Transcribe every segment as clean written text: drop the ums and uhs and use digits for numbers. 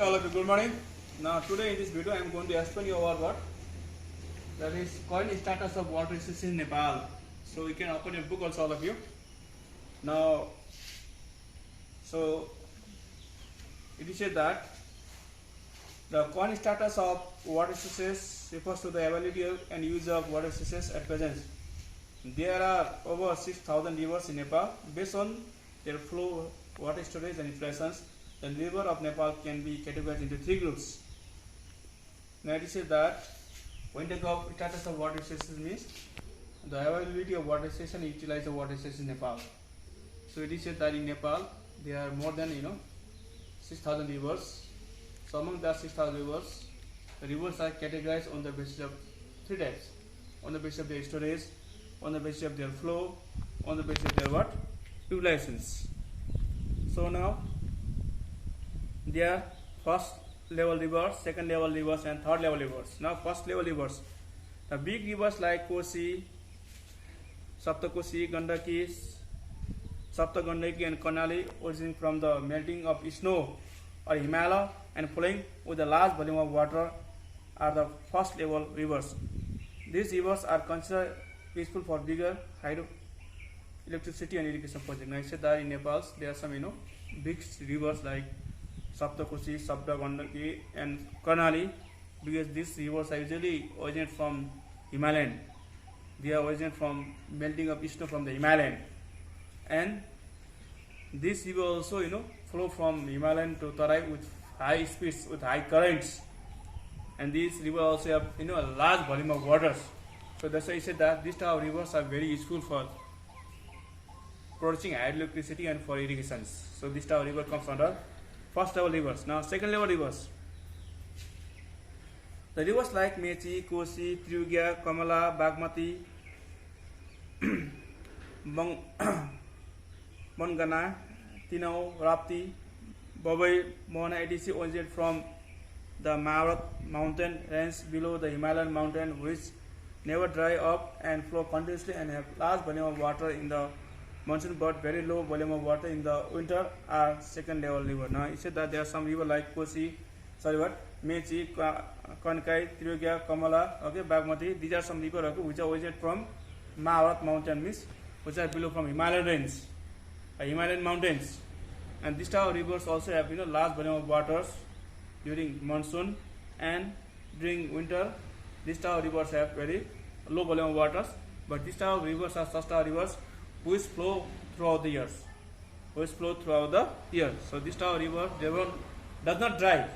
Okay, all of you, good morning. Now, today in this video, I am going to explain you about what that is current status of water resources in Nepal. So you can open your book also, all of you. Now, so it is said that the current status of water resources refers to the availability and use of water resources at present. There are over 6,000 rivers in Nepal. Based on their flow, water storage, and infiltrations, the river of Nepal can be categorized into three groups. Now it is said that when the status of water resources means the availability of water resources and utilize of water resources in Nepal. So it is said that in Nepal there are more than 6,000 rivers. So among the 6,000 rivers, the rivers are categorized on the basis of three types: on the basis of their storage, on the basis of their flow, on the basis of their what utilizations. So now there are first level rivers, second level rivers, and third level rivers. Now first level rivers, the big rivers like Kosi, Saptakosi, Gandaki, Saptagandaki, and Karnali, originating from the melting of snow or Himalaya and flowing with a large volume of water, are the first level rivers. These rivers are considered useful for bigger hydroelectricity and irrigation projects. Now I said that in Nepal there are some big rivers like Saptakosi, Saptagandaki, and Karnali, because these rivers are usually originate from Himalayan. They are originate from melting of snow from the Himalayan, and this river also flow from Himalayan to Tarai with high speeds, with high currents, and these rivers also have a large volume of waters. So that's why I said that these type of rivers are very useful for producing hydroelectricity and for irrigations. So this type of river comes under first level rivers. Now second level rivers, the rivers like Mechi, Kosi, Trigya, Kamala, Bagmati, Mongana, Tinau, Rapti, Babai, Mona, etc. originate from the Marat mountain range below the Himalayan mountain, which never dry up and flow continuously and have large volume of water in the monsoon but very low volume of water in the winter, are second level river. Now it said that there are some river like Kosi, Mechi, Kankai, Trigya, Kamala, Bagmati. These are some river which are originated from Marat mountain, means which are below from Himalayan range, Himalayan mountains. And these type of rivers also have large volume of waters during monsoon, and during winter these type of rivers have very low volume of waters. But these type of rivers are such type of rivers which flow throughout the years, So this type of river does not dry,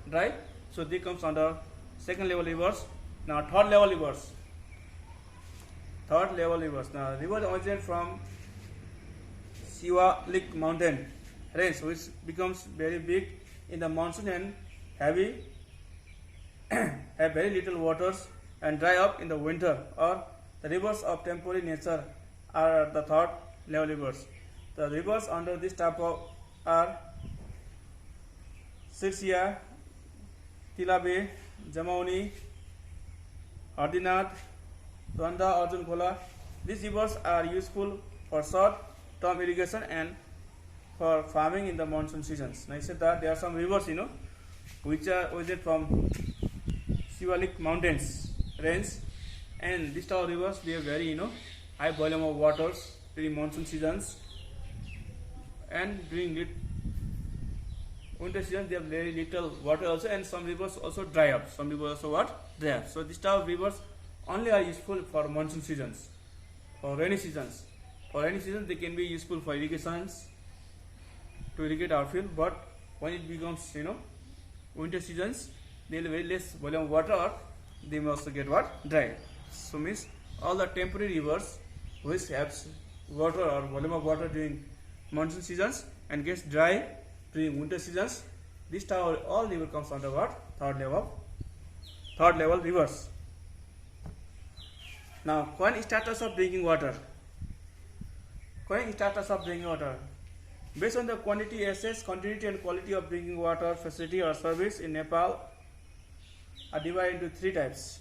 dry. So they comes under second level rivers. Now third level rivers. Now rivers originate from Siwalik mountain range, which becomes very big in the monsoon and have very little waters and dry up in the winter. Or the rivers of temporary nature are the third level rivers. The rivers under this type of are Sirsia, Tilabe, Jamauni, Hardinath, Randa, Arjun Khola. These rivers are useful for short-term irrigation and for farming in the monsoon seasons. Now I said that there are some rivers which are originated from Siwalik mountains range, and these type of rivers they have very high volume of waters during monsoon seasons, and during winter season they have very little water also, and some rivers also dry up. So this type of rivers only are useful for monsoon seasons. For rainy seasons they can be useful for irrigations, to irrigate our field, but when it becomes winter seasons, they will have very less volume of water, or they may also get dry. So means all the temporary rivers which have water or volume of water during monsoon seasons and gets dry during winter seasons, this type of all river comes under third level rivers. Now current status of drinking water. Based on the quantity, access, continuity, and quality of drinking water facility or service in Nepal are divided into three types.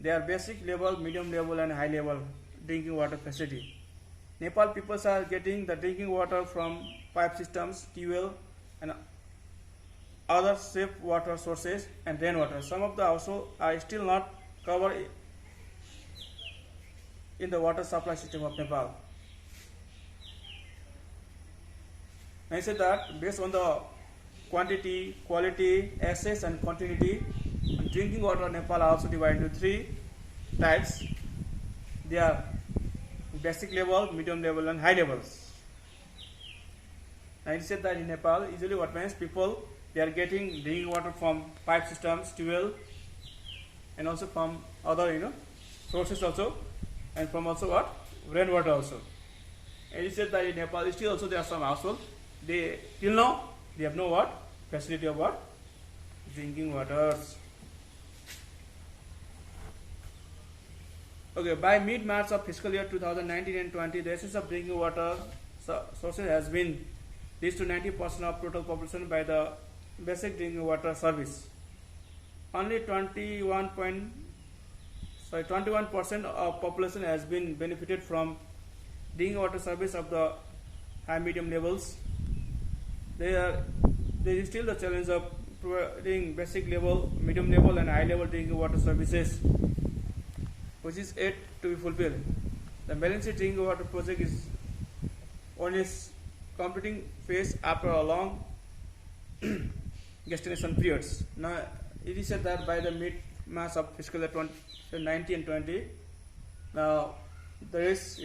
They are basic level, medium level, and high level drinking water facility. Nepal people are getting the drinking water from pipe systems, tube well, and other safe water sources and rainwater. Some of the households are still not covered in the water supply system of Nepal. I said that based on the quantity, quality, access and continuity, and drinking water in Nepal are also divided into three types. They are basic level, medium level and high levels. I said that in Nepal, usually what means people, they are getting drinking water from pipe systems, well, and also from other sources also, and from also what, rainwater also. And he said that in Nepal still also there are some households, they till now they have no what, facility of what, drinking waters. Okay, by mid-March of fiscal year 2019 and 20, the access of drinking water sources has been reached to 90% of total population by the basic drinking water service. Only 21% of population has been benefited from drinking water service of the high medium levels. There is still the challenge of providing basic level, medium level and high level drinking water services, which is yet to be fulfilled. The Balanced Drinking Water project is on its completing phase after a long gestation periods. Now, it is said that by the mid-March of fiscal year 2019 and 20, now there is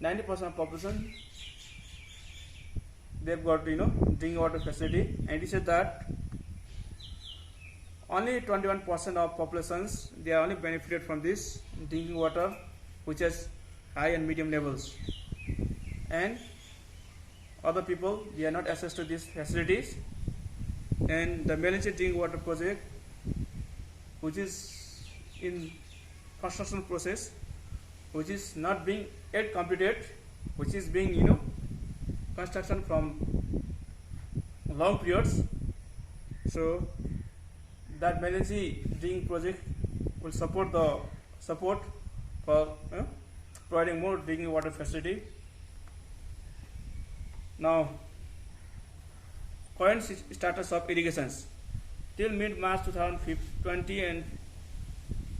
90% of population, they've got drinking water facility, and it is said that only 21% of populations, they are only benefited from this drinking water, which has high and medium levels, and other people, they are not access to these facilities. And the Balanced Drinking Water project, which is in construction process, which is not being yet completed, which is being construction from long periods. So that Balanced Drinking project will support for providing more drinking water facility. Now, current status of irrigations. Till mid-March 2020, and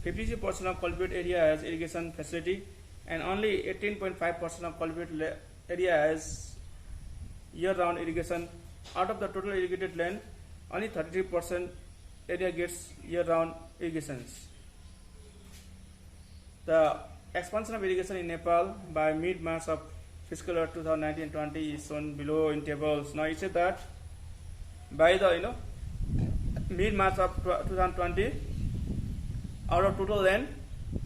53% of cultivate area has irrigation facility, and only 18.5% of cultivate area has year-round irrigation. Out of the total irrigated land, only 33% area gets year-round irrigations. The expansion of irrigation in Nepal by mid-March of fiscal year 2019-20 is shown below in tables. Now, it said that by the mid-March of 2020, out of total land,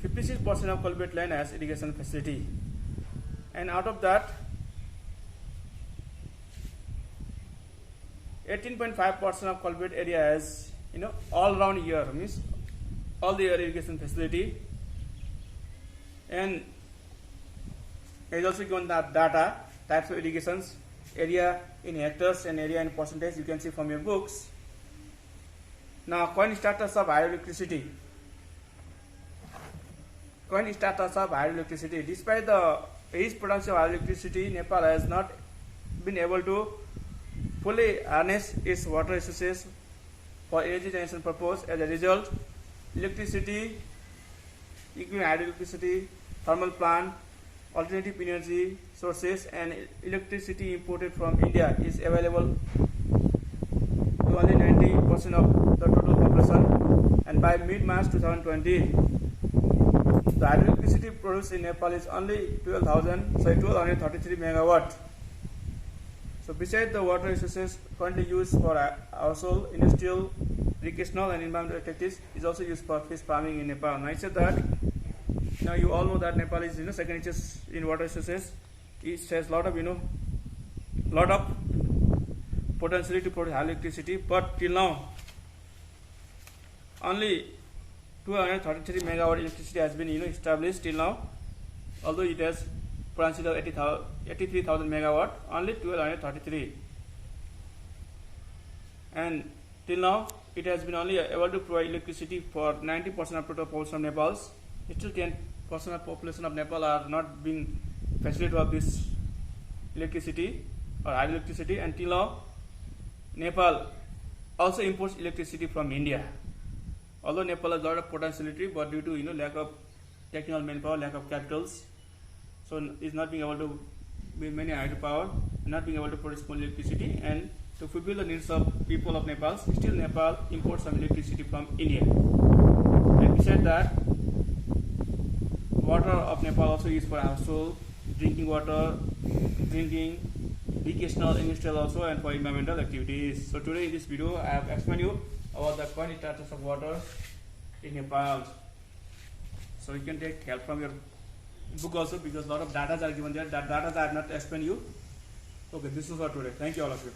56% of cultivate land has irrigation facility, and out of that, 18.5% of cultivate area has all round year, means all the year irrigation facility. And it is also given that data, types of irrigations, area in hectares and area in percentage, you can see from your books. Now, current status of hydroelectricity. Current status of hydroelectricity. Despite the huge potential of hydroelectricity, Nepal has not been able to fully harness its water resources for energy generation purpose. As a result, electricity, including hydroelectricity, thermal plant, alternative energy sources and electricity imported from India is available to only 90% of the total population, and by mid-March 2020, the hydroelectricity produced in Nepal is only 1233 megawatt. So besides the water resources currently used for household, industrial, recreational and environmental activities, is also used for fish farming in Nepal. And I said that now you all know that Nepal is second richest in water resources. It has lot of potential to produce electricity, but till now only 233 megawatt electricity has been established till now, although it has potential of 83,000 megawatt, only 1233, and till now it has been only able to provide electricity for 90% of total population of Nepal. Still 10% of population of Nepal are not being facilitated of this electricity or hydroelectricity, and till now Nepal also imports electricity from India. Although Nepal has a lot of potentiality, but due to lack of technical manpower, lack of capitals, so is not being able to be many hydropower, not being able to produce more electricity, and to fulfill the needs of people of Nepal, still Nepal imports some electricity from India. And besides that, water of Nepal also used for household, drinking water, drinking, recreational, industrial also, and for environmental activities. So today in this video, I have explained you about the current status of water in Nepal. So you can take help from your book also, because a lot of data are given there. That data I have not explained you. Okay, this is for today. Thank you all of you.